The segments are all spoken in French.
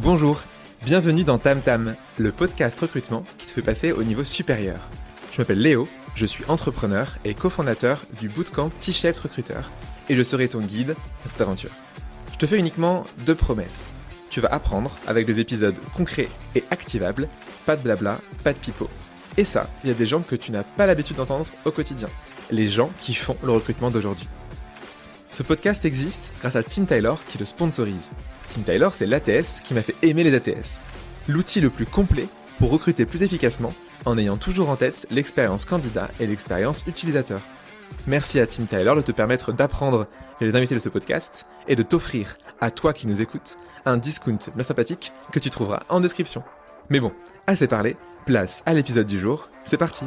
Bonjour, bienvenue dans Tam Tam, le podcast recrutement qui te fait passer au niveau supérieur. Je m'appelle Léo, je suis entrepreneur et cofondateur du bootcamp T-Shaped Recruiter et je serai ton guide dans cette aventure. Je te fais uniquement 2 promesses. Tu vas apprendre avec des épisodes concrets et activables, pas de blabla, pas de pipeau. Et ça, il y a des gens que tu n'as pas l'habitude d'entendre au quotidien, les gens qui font le recrutement d'aujourd'hui. Ce podcast existe grâce à Tim Taylor qui le sponsorise. Tim Taylor, c'est l'ATS qui m'a fait aimer les ATS. L'outil le plus complet pour recruter plus efficacement en ayant toujours en tête l'expérience candidat et l'expérience utilisateur. Merci à Tim Taylor de te permettre d'apprendre les invités de ce podcast et de t'offrir, à toi qui nous écoutes, un discount bien sympathique que tu trouveras en description. Mais bon, assez parlé, place à l'épisode du jour, c'est parti.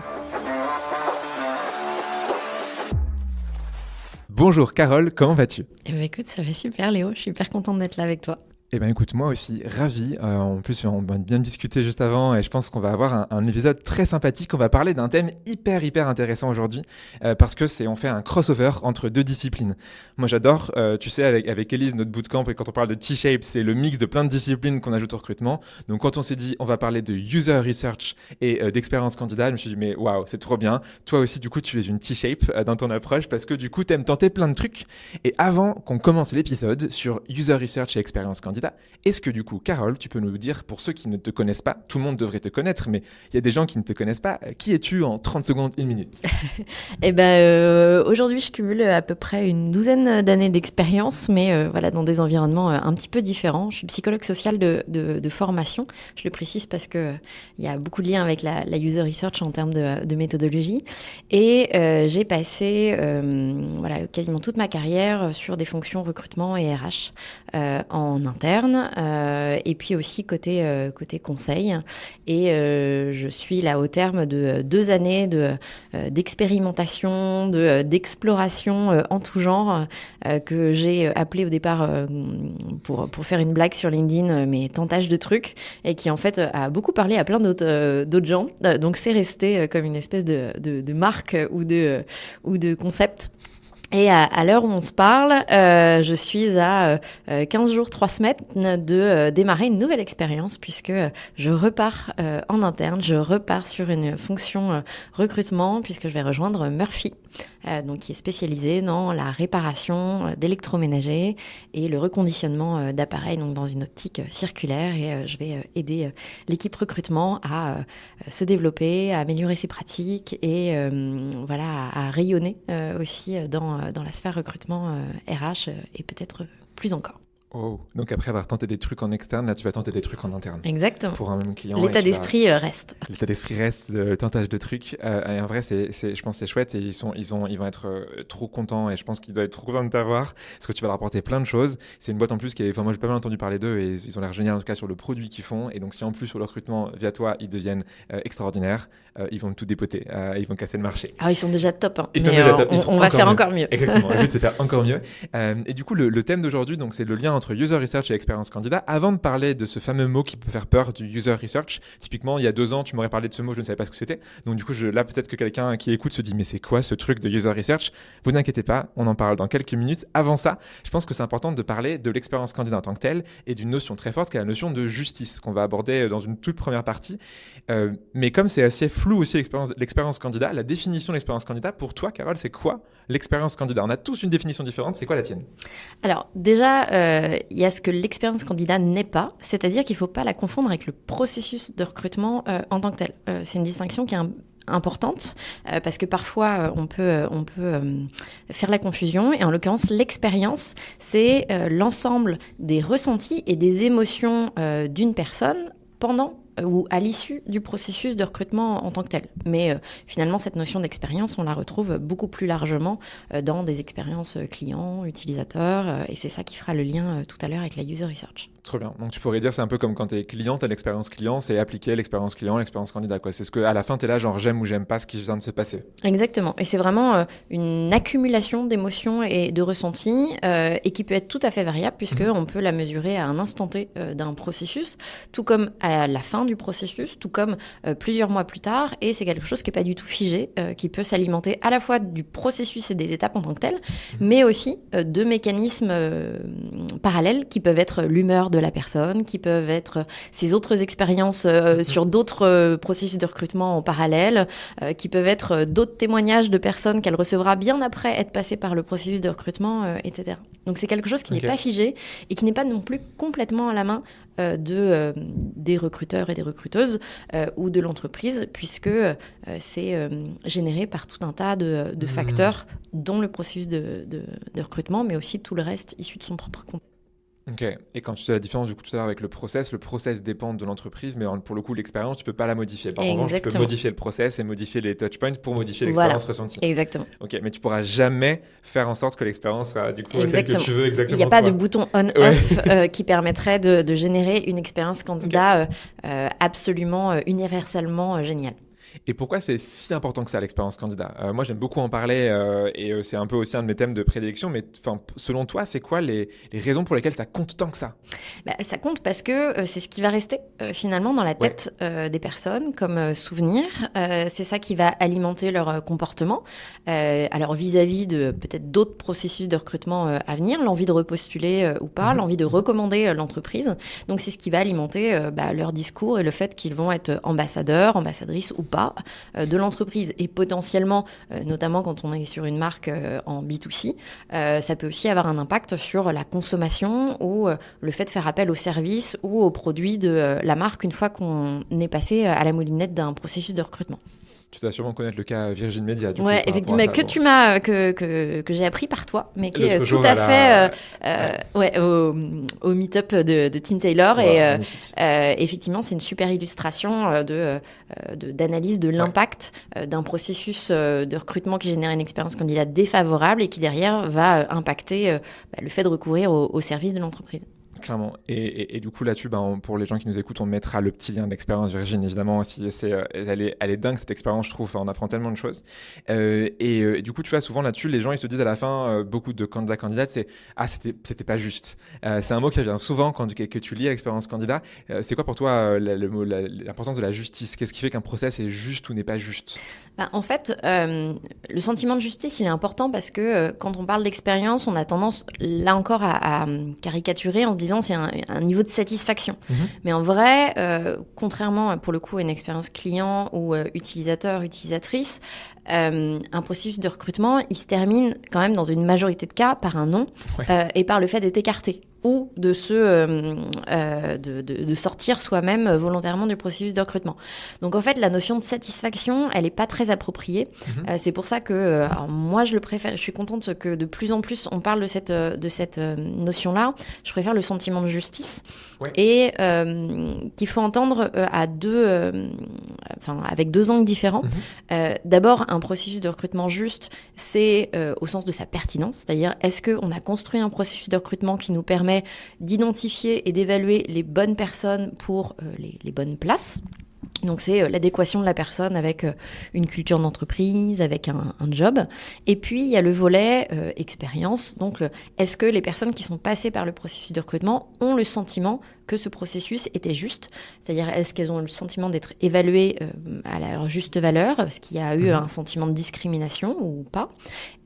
Bonjour Carole, comment vas-tu ? Eh ben écoute, ça va super Léo, je suis hyper contente d'être là avec toi. Eh bien écoute, moi aussi, ravi. En plus, on va bien discuter juste avant et je pense qu'on va avoir un épisode très sympathique. On va parler d'un thème hyper intéressant aujourd'hui parce que on fait un crossover entre 2 disciplines. Moi j'adore, tu sais, avec Elise, notre bootcamp, et quand on parle de T-Shape, c'est le mix de plein de disciplines qu'on ajoute au recrutement. Donc quand on s'est dit, on va parler de user research et d'expérience candidat, je me suis dit, mais waouh, c'est trop bien. Toi aussi, du coup, tu es une T-Shape dans ton approche parce que du coup, tu aimes tenter plein de trucs. Et avant qu'on commence l'épisode sur user research et expérience candidat, est-ce que du coup, Carole, tu peux nous dire, pour ceux qui ne te connaissent pas, tout le monde devrait te connaître, mais il y a des gens qui ne te connaissent pas, qui es-tu en 30 secondes, 1 minute ? Eh ben, aujourd'hui, je cumule à peu près une 12aine d'années d'expérience, mais voilà, dans des environnements un petit peu différents. Je suis psychologue social de formation. Je le précise parce que il y a beaucoup de liens avec la user research en termes de méthodologie. Et j'ai passé voilà, quasiment toute ma carrière sur des fonctions recrutement et RH en interne. Et puis aussi côté conseil. Et je suis là au terme de 2 années d'expérimentation, d'exploration en tout genre, que j'ai appelé au départ, pour faire une blague sur LinkedIn, mes tentages de trucs, et qui en fait a beaucoup parlé à plein d'autres gens. Donc c'est resté comme une espèce de marque ou de concept. Et à l'heure où on se parle, je suis à 15 jours, 3 semaines de démarrer une nouvelle expérience puisque je repars en interne, je repars sur une fonction recrutement puisque je vais rejoindre Murphy, donc qui est spécialisé dans la réparation d'électroménagers et le reconditionnement d'appareils, donc dans une optique circulaire. Et je vais aider l'équipe recrutement à se développer, à améliorer ses pratiques et voilà, à rayonner aussi dans la sphère recrutement RH et peut-être plus encore. Oh, donc après avoir tenté des trucs en externe, là tu vas tenter des trucs en interne. Exactement. Pour un même client. L'état d'esprit reste. L'état d'esprit reste, le tentage de trucs. Et en vrai, je pense que c'est chouette et ils vont être trop contents et je pense qu'ils doivent être trop contents de t'avoir parce que tu vas leur apporter plein de choses. C'est une boîte en plus moi j'ai pas mal entendu parler d'eux et ils ont l'air génial en tout cas sur le produit qu'ils font. Et donc si en plus sur le recrutement via toi, ils deviennent extraordinaires, ils vont tout dépoter, ils vont casser le marché. Ah, ils sont déjà top. Hein. Ils sont déjà top. On va faire encore mieux. Exactement, le but c'est faire encore mieux. Et du coup, le thème d'aujourd'hui, donc, c'est le lien entre user research et expérience candidat. Avant de parler de ce fameux mot qui peut faire peur du user research, typiquement, il y a 2 ans, tu m'aurais parlé de ce mot, je ne savais pas ce que c'était. Donc du coup, là, peut-être que quelqu'un qui écoute se dit, mais c'est quoi ce truc de user research ? Vous n'inquiétez pas, on en parle dans quelques minutes. Avant ça, je pense que c'est important de parler de l'expérience candidat en tant que telle et d'une notion très forte qui est la notion de justice qu'on va aborder dans une toute première partie. Mais comme c'est assez flou aussi l'expérience candidat, la définition de l'expérience candidat, pour toi, Carole, c'est quoi l'expérience candidat ? On a tous une définition différente, c'est quoi la tienne ? Alors déjà, il y a ce que l'expérience candidat n'est pas, c'est-à-dire qu'il ne faut pas la confondre avec le processus de recrutement en tant que tel. C'est une distinction qui est importante parce que parfois on peut faire la confusion et en l'occurrence l'expérience c'est l'ensemble des ressentis et des émotions d'une personne pendant ou à l'issue du processus de recrutement en tant que tel. Mais finalement, cette notion d'expérience, on la retrouve beaucoup plus largement dans des expériences clients, utilisateurs, et c'est ça qui fera le lien tout à l'heure avec la user research. Trop bien. Donc tu pourrais dire, c'est un peu comme quand tu es client, tu as l'expérience client, c'est appliquer l'expérience client, l'expérience candidat, quoi. C'est ce qu'à la fin, tu es là, genre j'aime ou j'aime pas ce qui vient de se passer. Exactement. Et c'est vraiment une accumulation d'émotions et de ressentis et qui peut être tout à fait variable puisqu'on peut la mesurer à un instant T d'un processus, tout comme à la fin du processus, tout comme plusieurs mois plus tard. Et c'est quelque chose qui n'est pas du tout figé, qui peut s'alimenter à la fois du processus et des étapes en tant que telles, mais aussi de mécanismes parallèles qui peuvent être l'humeur de la personne, qui peuvent être ses autres expériences sur d'autres processus de recrutement en parallèle, qui peuvent être d'autres témoignages de personnes qu'elle recevra bien après être passée par le processus de recrutement, etc. Donc c'est quelque chose qui n'est pas figé et qui n'est pas non plus complètement à la main des recruteurs et des recruteuses ou de l'entreprise, puisque c'est généré par tout un tas de facteurs, dont le processus de recrutement, mais aussi tout le reste issu de son propre contexte. Ok. Et quand tu fais la différence du coup tout à l'heure avec le process dépend de l'entreprise, mais pour le coup l'expérience tu peux pas la modifier. Par revanche, tu peux modifier le process et modifier les touchpoints pour modifier l'expérience ressentie. Exactement. Ok, mais tu pourras jamais faire en sorte que l'expérience soit du coup celle que tu veux exactement. Il n'y a pas de bouton on/off qui permettrait de générer une expérience candidat absolument universellement géniale. Et pourquoi c'est si important que ça, l'expérience candidat ? Moi, j'aime beaucoup en parler et c'est un peu aussi un de mes thèmes de prédilection. Mais selon toi, c'est quoi les raisons pour lesquelles ça compte tant que ça ? Ça compte parce que c'est ce qui va rester finalement dans la tête des personnes comme souvenir. C'est ça qui va alimenter leur comportement. Alors vis-à-vis de peut-être d'autres processus de recrutement à venir, l'envie de repostuler ou pas, l'envie de recommander l'entreprise. Donc c'est ce qui va alimenter leur discours et le fait qu'ils vont être ambassadeurs, ambassadrices ou pas de l'entreprise. Et potentiellement, notamment quand on est sur une marque en B2C, ça peut aussi avoir un impact sur la consommation ou le fait de faire appel aux services ou aux produits de la marque une fois qu'on est passé à la moulinette d'un processus de recrutement. Tu dois sûrement connaître le cas Virgin Media. Du coup, effectivement, que j'ai appris par toi, mais qui est tout à fait au meet-up de Tim Taylor. Et effectivement, c'est une super illustration d'analyse de l'impact d'un processus de recrutement qui génère une expérience candidat défavorable et qui derrière va impacter le fait de recourir au service de l'entreprise. Clairement. Et du coup, là-dessus, pour les gens qui nous écoutent, on mettra le petit lien de l'expérience Virgin, évidemment. Elle est dingue, cette expérience, je trouve. On apprend tellement de choses. Et du coup, tu vois, souvent là-dessus, les gens, ils se disent à la fin, beaucoup de candidates, c'est « Ah, c'était pas juste ». C'est un mot qui revient souvent que tu lis à l'expérience candidat. C'est quoi pour toi l'importance de la justice ? Qu'est-ce qui fait qu'un process est juste ou n'est pas juste ? En fait, le sentiment de justice, il est important parce que quand on parle d'expérience, on a tendance, là encore, à caricaturer en se disant c'est un niveau de satisfaction. Mais en vrai, contrairement pour le coup à une expérience client ou utilisateur, utilisatrice, un processus de recrutement, il se termine quand même dans une majorité de cas par un non et par le fait d'être écarté ou de sortir soi-même volontairement du processus de recrutement. Donc en fait, la notion de satisfaction, elle n'est pas très appropriée. C'est pour ça que moi, je le préfère. Je suis contente que de plus en plus, on parle de cette notion-là. Je préfère le sentiment de justice et qu'il faut entendre avec deux angles différents. D'abord, un processus de recrutement juste, c'est au sens de sa pertinence, c'est-à-dire est-ce qu'on a construit un processus de recrutement qui nous permet d'identifier et d'évaluer les bonnes personnes pour les bonnes places. Donc c'est l'adéquation de la personne avec une culture d'entreprise, avec un job. Et puis il y a le volet expérience. Donc est-ce que les personnes qui sont passées par le processus de recrutement ont le sentiment que ce processus était juste ? C'est-à-dire est-ce qu'elles ont le sentiment d'être évaluées à leur juste valeur ? Est-ce qu'il y a eu un sentiment de discrimination ou pas ?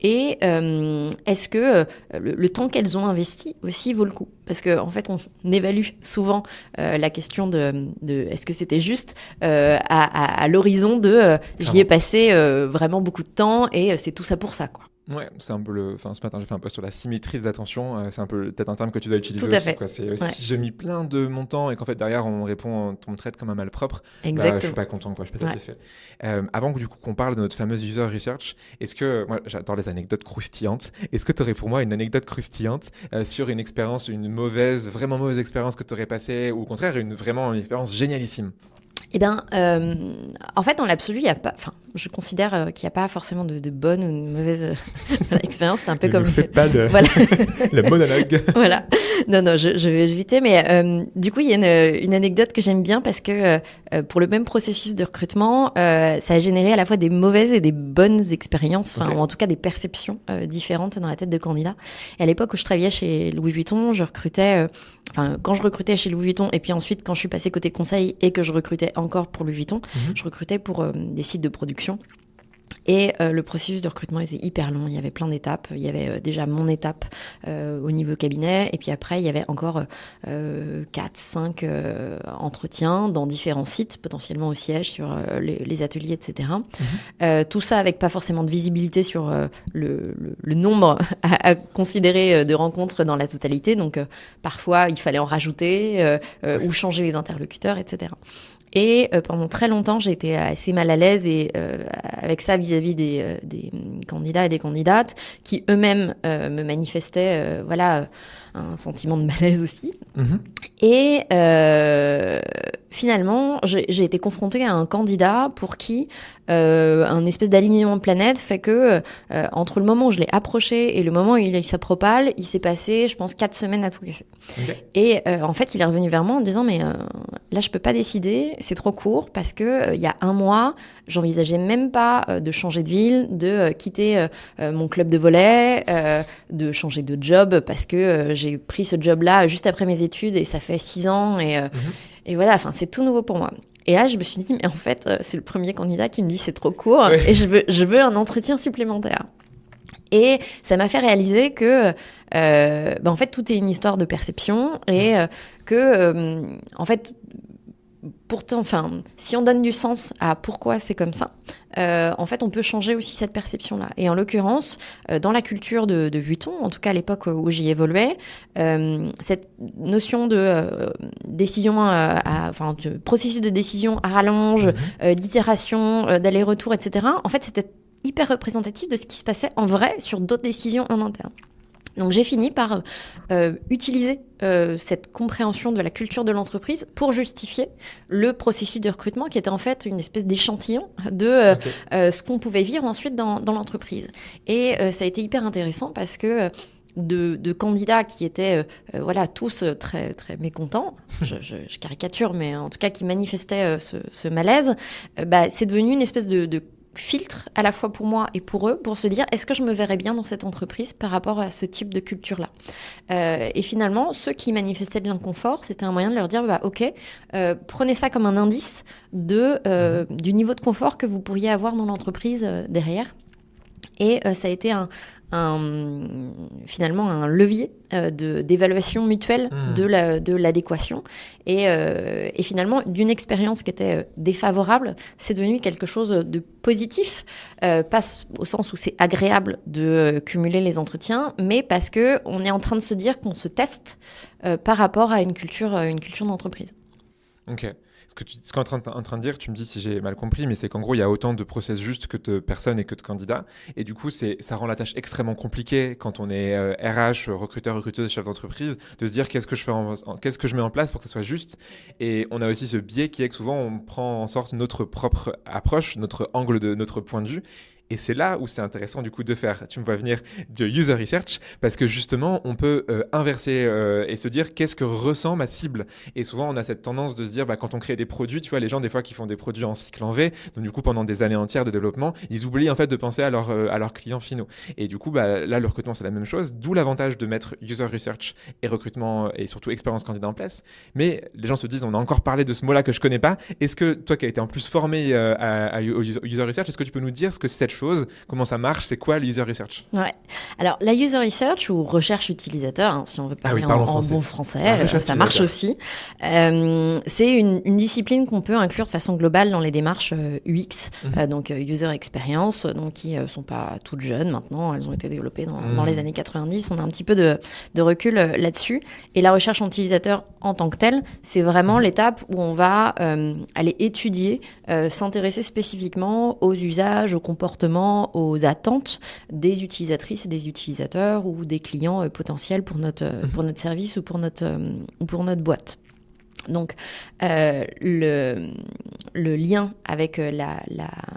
Et est-ce que le temps qu'elles ont investi aussi vaut le coup ? Parce qu'en fait, on évalue souvent la question de est-ce que c'était juste à l'horizon de j'y ai passé vraiment beaucoup de temps et c'est tout ça pour ça, quoi. Ouais, c'est un peu ce matin, j'ai fait un post sur la symétrie des attentions. C'est un peu peut-être un terme que tu dois utiliser tout à aussi. Fait. Quoi. C'est si j'ai mis plein de mon temps et qu'en fait derrière on me traite comme un malpropre, je suis pas content, quoi. Je suis pas satisfait. Avant que du coup qu'on parle de notre fameuse user research, est-ce que moi j'adore les anecdotes croustillantes. Est-ce que tu aurais pour moi une anecdote croustillante sur une expérience, vraiment mauvaise expérience que tu aurais passée, ou au contraire vraiment une expérience génialissime? En fait, dans l'absolu, il y a pas. Enfin, je considère qu'il n'y a pas forcément de bonne ou de mauvaise expérience. C'est un peu comme. Ne fais pas le monologue. Voilà. Non, je vais éviter. Mais du coup, il y a une anecdote que j'aime bien parce que pour le même processus de recrutement, ça a généré à la fois des mauvaises et des bonnes expériences, ou en tout cas des perceptions différentes dans la tête de candidats. Et à l'époque où je travaillais chez Louis Vuitton, je recrutais. Quand je recrutais chez Louis Vuitton et puis ensuite quand je suis passée côté conseil et que je recrutais encore pour Louis Vuitton, je recrutais pour des sites de production. Et le processus de recrutement était hyper long, il y avait plein d'étapes. Il y avait déjà mon étape au niveau cabinet, et puis après, il y avait encore 4-5 entretiens dans différents sites, potentiellement au siège, sur les ateliers, etc. Tout ça avec pas forcément de visibilité sur le nombre à considérer de rencontres dans la totalité. Donc parfois, il fallait en rajouter ou changer les interlocuteurs, etc. Et pendant très longtemps, j'ai été assez mal à l'aise et avec ça vis-à-vis des candidats et des candidates qui eux-mêmes me manifestaient un sentiment de malaise aussi. Et finalement, j'ai été confrontée à un candidat pour qui un espèce d'alignement de planète fait que entre le moment où je l'ai approché et le moment où il a eu sa propale, il s'est passé, je pense, 4 semaines à tout casser. Et en fait, il est revenu vers moi en me disant « Mais là, je peux pas décider, c'est trop court parce que il y a 1 mois, j'envisageais même pas de changer de ville, de quitter mon club de volley, de changer de job parce que j'ai pris ce job-là juste après mes études et ça fait 6 ans et voilà, enfin, c'est tout nouveau pour moi. » Et là, je me suis dit, mais en fait, c'est le premier candidat qui me dit c'est trop court et je veux un entretien supplémentaire. Et ça m'a fait réaliser que, en fait, tout est une histoire de perception et en fait, pourtant, si on donne du sens à pourquoi c'est comme ça, en fait, on peut changer aussi cette perception-là. Et en l'occurrence, dans la culture de Vuitton, en tout cas à l'époque où j'y évoluais, cette notion de décision, de processus de décision à rallonge, d'itération, d'aller-retour, etc., en fait, c'était hyper représentatif de ce qui se passait en vrai sur d'autres décisions en interne. Donc j'ai fini par utiliser cette compréhension de la culture de l'entreprise pour justifier le processus de recrutement qui était en fait une espèce d'échantillon de ce qu'on pouvait vivre ensuite dans l'entreprise. Et ça a été hyper intéressant parce que de candidats qui étaient tous très, très mécontents, je caricature, mais en tout cas qui manifestaient ce malaise, c'est devenu une espèce de filtre à la fois pour moi et pour eux pour se dire est-ce que je me verrais bien dans cette entreprise par rapport à ce type de culture-là. Et finalement, ceux qui manifestaient de l'inconfort, c'était un moyen de leur dire prenez ça comme un indice du niveau de confort que vous pourriez avoir dans l'entreprise derrière. Et ça a été finalement un levier d'évaluation mutuelle de l'adéquation. Et finalement, d'une expérience qui était défavorable, c'est devenu quelque chose de positif, pas au sens où c'est agréable de cumuler les entretiens, mais parce qu'on est en train de se dire qu'on se teste par rapport à une culture d'entreprise. Ok. Ce qu'on est en train de dire, tu me dis si j'ai mal compris, mais c'est qu'en gros, il y a autant de process justes que de personnes et que de candidats. Et du coup, ça rend la tâche extrêmement compliquée quand on est RH, recruteur, recruteuse, chef d'entreprise, de se dire qu'est-ce que je mets en place pour que ça soit juste. Et on a aussi ce biais qui est que souvent, on prend en sorte notre propre approche, notre angle de notre point de vue. Et c'est là où c'est intéressant du coup de faire, tu me vois venir, de user research, parce que justement, on peut inverser et se dire qu'est-ce que ressent ma cible. Et souvent, on a cette tendance de se dire, quand on crée des produits, tu vois, les gens des fois qui font des produits en cycle en V, donc du coup, pendant des années entières de développement, ils oublient en fait de penser à leurs clients finaux. Et du coup, là, le recrutement, c'est la même chose, d'où l'avantage de mettre user research et recrutement et surtout expérience candidat en place. Mais les gens se disent, on a encore parlé de ce mot-là que je connais pas. Est-ce que toi qui as été en plus formé au user research, est-ce que tu peux nous dire ce que c'est cette chose, comment ça marche, c'est quoi le user research? Ouais. Alors la user research ou recherche utilisateur, si on veut parler en bon français, ça marche aussi. C'est une discipline qu'on peut inclure de façon globale dans les démarches UX, donc user experience, donc qui sont pas toutes jeunes maintenant, elles ont été développées dans les années 90. On a un petit peu de recul là-dessus. Et la recherche utilisateur en tant que telle, c'est vraiment l'étape où on va aller étudier, s'intéresser spécifiquement aux usages, aux comportements, aux attentes des utilisatrices et des utilisateurs ou des clients potentiels pour notre service ou pour notre boîte. Donc, le lien avec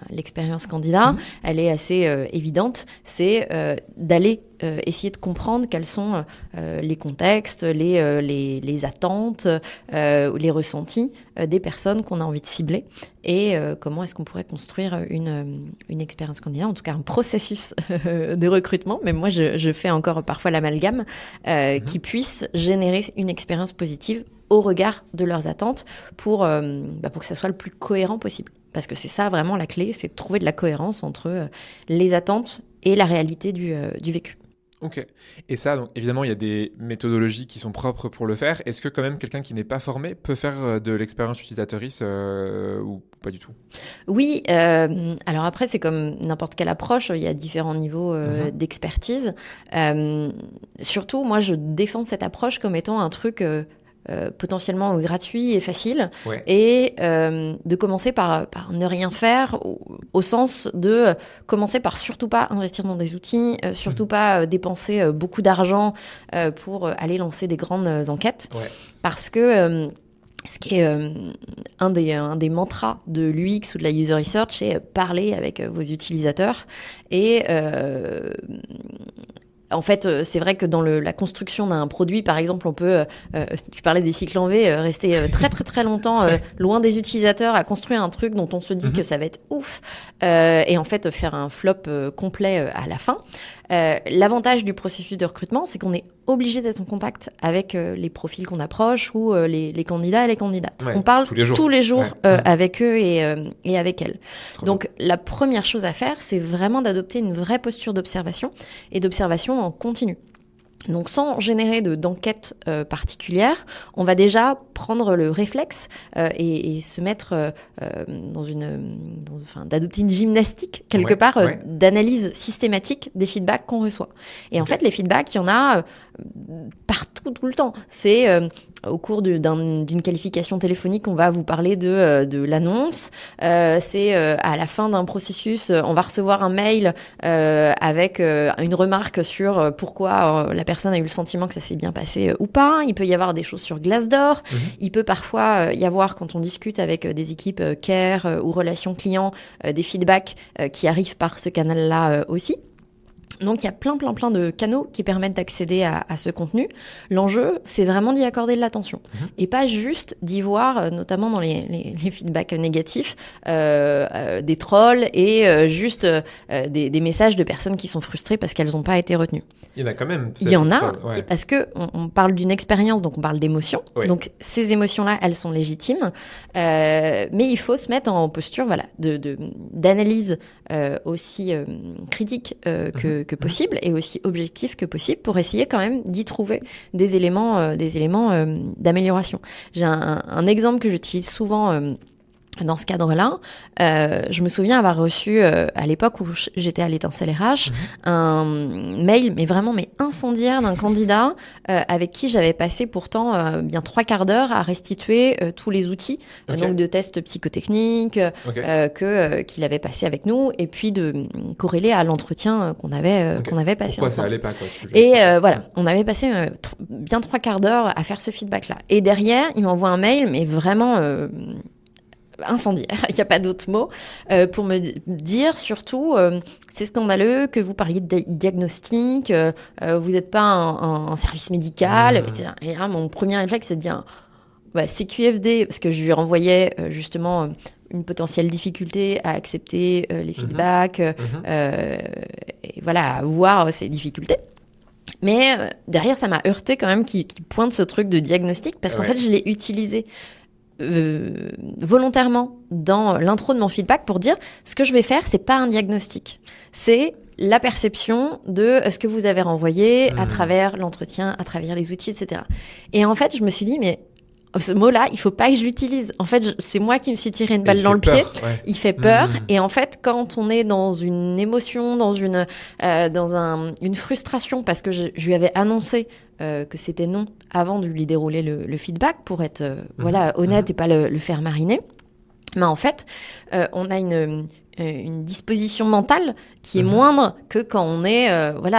l'expérience candidat, elle est assez évidente. C'est d'aller essayer de comprendre quels sont les contextes, les attentes, les ressentis des personnes qu'on a envie de cibler et comment est-ce qu'on pourrait construire une expérience candidat, en tout cas un processus de recrutement, mais moi je fais encore parfois l'amalgame, qui puisse générer une expérience positive au regard de leurs attentes pour que ça soit le plus cohérent possible. parce que c'est ça vraiment la clé, c'est de trouver de la cohérence entre les attentes et la réalité du vécu. Ok. Et ça, donc, évidemment, il y a des méthodologies qui sont propres pour le faire. Est-ce que quand même quelqu'un qui n'est pas formé peut faire de l'expérience utilisatrice ou pas du tout? Oui, alors après, c'est comme n'importe quelle approche, il y a différents niveaux d'expertise. Surtout, moi, je défends cette approche comme étant un truc potentiellement gratuit et facile, et de commencer par ne rien faire, au sens de commencer par surtout pas investir dans des outils, surtout pas dépenser beaucoup d'argent pour aller lancer des grandes enquêtes, parce que ce qui est un des mantras de l'UX ou de la user research, c'est parler avec vos utilisateurs. Et en fait, c'est vrai que dans la construction d'un produit, par exemple, on peut, tu parlais des cycles en V, rester très très très longtemps loin des utilisateurs à construire un truc dont on se dit que ça va être ouf, et en fait faire un flop complet à la fin. L'avantage du processus de recrutement, c'est qu'on est obligé d'être en contact avec les profils qu'on approche ou les candidats et les candidates. On parle tous les jours avec eux et avec elles. Donc la première chose à faire, c'est vraiment d'adopter une vraie posture d'observation et d'observation en continu. Donc sans générer d'enquête particulière, on va déjà prendre le réflexe et se mettre d'adopter une gymnastique quelque part d'analyse systématique des feedbacks qu'on reçoit. Et en fait, les feedbacks, il y en a partout, tout le temps. C'est au cours d'une qualification téléphonique, on va vous parler de l'annonce. C'est à la fin d'un processus, on va recevoir un mail avec une remarque sur pourquoi la personne a eu le sentiment que ça s'est bien passé ou pas. Il peut y avoir des choses sur Glassdoor. Il peut parfois y avoir, quand on discute avec des équipes care ou relations clients, des feedbacks qui arrivent par ce canal-là aussi. Donc, il y a plein de canaux qui permettent d'accéder à ce contenu. L'enjeu, c'est vraiment d'y accorder de l'attention. Et pas juste d'y voir, notamment dans les feedbacks négatifs, des trolls et juste des messages de personnes qui sont frustrées parce qu'elles n'ont pas été retenues. Il y en a quand même. Il y en a, parce qu'on parle d'une expérience, donc on parle d'émotions. Donc, ces émotions-là, elles sont légitimes. Mais il faut se mettre en posture d'analyse aussi critique que possible et aussi objectif que possible pour essayer quand même d'y trouver des éléments d'amélioration. J'ai un exemple que j'utilise souvent dans ce cadre-là. Je me souviens avoir reçu, à l'époque où j'étais à l'Étincelle RH, un mail, mais incendiaire d'un candidat avec qui j'avais passé pourtant bien 3 quarts d'heure à restituer tous les outils donc de tests psychotechniques qu'il avait passé avec nous, et puis de corréler à l'entretien qu'on avait passé Pourquoi ensemble. Ça allait pas, quoi, Et on avait passé bien 3 quarts d'heure à faire ce feedback-là. Et derrière, il m'envoie un mail, mais vraiment incendiaire, il n'y a pas d'autre mot, pour me dire surtout, c'est scandaleux que vous parliez de diagnostic, vous n'êtes pas un service médical, etc. Et là, mon premier réflexe, c'est de dire, CQFD, parce que je lui renvoyais justement une potentielle difficulté à accepter les feedbacks, et voilà, à voir ces difficultés. Mais derrière, ça m'a heurté quand même qu'il pointe ce truc de diagnostic, parce qu'en fait, je l'ai utilisé volontairement dans l'intro de mon feedback pour dire ce que je vais faire, c'est pas un diagnostic, c'est la perception de ce que vous avez renvoyé à travers l'entretien, à travers les outils, etc. Et en fait, je me suis dit, mais ce mot-là, il faut pas que je l'utilise. En fait, c'est moi qui me suis tiré une balle dans le pied. Il fait peur. Et en fait, quand on est dans une émotion, dans une frustration, parce que je lui avais annoncé que c'était non avant de lui dérouler le feedback pour être honnête et pas le faire mariner. Mais en fait, on a une disposition mentale qui est moindre que quand on est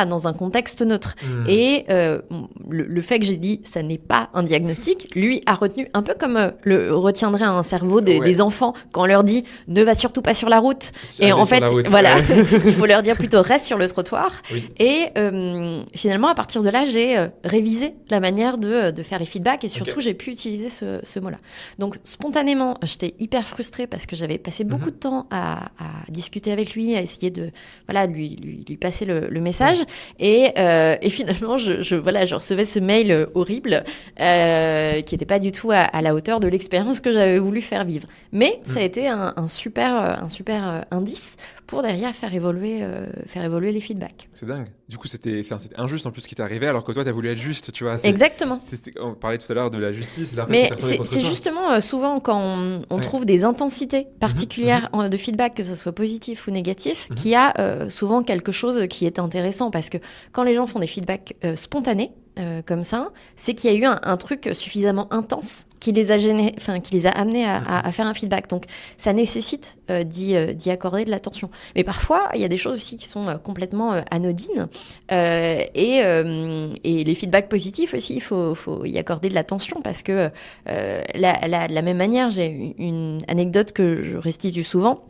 dans un contexte neutre. Et le fait que j'ai dit ça n'est pas un diagnostic, lui a retenu un peu comme le retiendrait un cerveau des enfants quand on leur dit ne va surtout pas sur la route. Et en fait, il faut leur dire plutôt reste sur le trottoir. Et finalement, à partir de là, j'ai révisé la manière de faire les feedbacks et surtout, j'ai pu utiliser ce mot-là. Donc, spontanément, j'étais hyper frustrée parce que j'avais passé beaucoup de temps à discuter avec lui, à essayer de lui passer le message. Et finalement, je recevais ce mail horrible qui n'était pas du tout à la hauteur de l'expérience que j'avais voulu faire vivre. Mais ça a été un super indice pour derrière faire évoluer les feedbacks. C'est dingue. Du coup, c'était injuste en plus ce qui t'est arrivé, alors que toi, t'as voulu être juste, tu vois. Exactement. On parlait tout à l'heure de la justice. Mais c'est justement souvent quand on trouve des intensités particulières de feedback, que ce soit positif ou négatif, qu'il y a souvent quelque chose qui est intéressant. Parce que quand les gens font des feedbacks spontanés, comme ça, c'est qu'il y a eu un truc suffisamment intense qui les a amenés à faire un feedback. Donc, ça nécessite d'y accorder de l'attention. Mais parfois, il y a des choses aussi qui sont complètement anodines. Et les feedbacks positifs aussi, il faut y accorder de l'attention parce que de la même manière, j'ai une anecdote que je restitue souvent